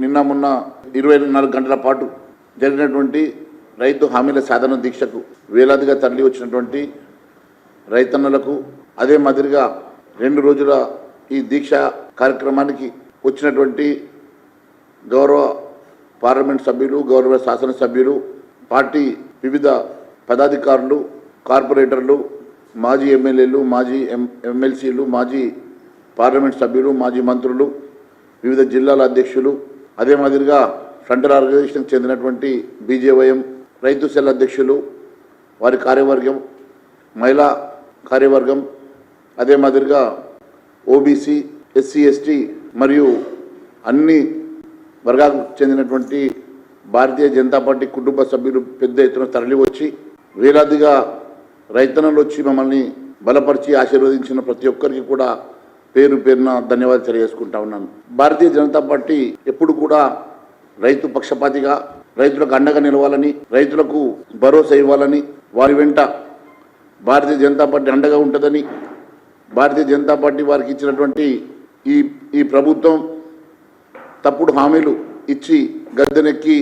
నిన్న మొన్న 24 గంటల పాటు జరిగినటువంటి రైతు హామీల సాధన దీక్షకు వేలాదిగా తరలి వచ్చినటువంటి రైతన్నలకు అదే మాదిరిగా 2 రోజుల ఈ దీక్ష కార్యక్రమానికి వచ్చినటువంటి గౌరవ పార్లమెంట్ సభ్యులు, గౌరవ శాసనసభ్యులు, పార్టీ వివిధ పదాధికారులు, కార్పొరేటర్లు, మాజీ ఎమ్మెల్యేలు, మాజీ ఎమ్మెల్సీలు, మాజీ పార్లమెంట్ సభ్యులు, మాజీ మంత్రులు, వివిధ జిల్లాల అధ్యక్షులు, అదే మాదిరిగా ఫ్రంటల్ ఆర్గనైజేషన్కి చెందినటువంటి బీజేవైఎం రైతు సెల్ అధ్యక్షులు, వారి కార్యవర్గం, మహిళా కార్యవర్గం, అదే మాదిరిగా ఓబీసీ, ఎస్సీ, ఎస్టీ మరియు అన్ని వర్గాలకు చెందినటువంటి భారతీయ జనతా పార్టీ కుటుంబ సభ్యులు పెద్ద ఎత్తున తరలి వచ్చి వేలాదిగా రైతన్నలు వచ్చి మమ్మల్ని బలపరిచి ఆశీర్వదించిన ప్రతి ఒక్కరికి కూడా పేరు పేరున ధన్యవాదాలు తెలియజేసుకుంటా ఉన్నాను. భారతీయ జనతా పార్టీ ఎప్పుడు కూడా రైతు పక్షపాతిగా, రైతులకు అండగా నిలవాలని, రైతులకు భరోసా ఇవ్వాలని, వారి వెంట భారతీయ జనతా పార్టీ అండగా ఉంటుందని, భారతీయ జనతా పార్టీ వారికి ఇచ్చినటువంటి ఈ ప్రభుత్వం తప్పుడు హామీలు ఇచ్చి గద్దెనెక్కి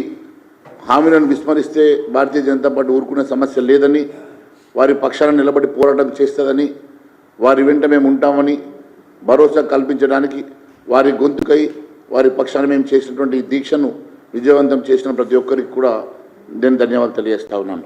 హామీలను విస్మరిస్తే భారతీయ జనతా పార్టీ ఊరుకునే సమస్య లేదని, వారి పక్షాన నిలబడి పోరాటం చేస్తుందని, వారి వెంట మేము ఉంటామని భరోసా కల్పించడానికి వారి గొంతుకై వారి పక్షాన మేము చేసినటువంటి ఈ దీక్షను విజయవంతం చేసిన ప్రతి ఒక్కరికి కూడా నేను ధన్యవాదాలు తెలియజేస్తా ఉన్నాను.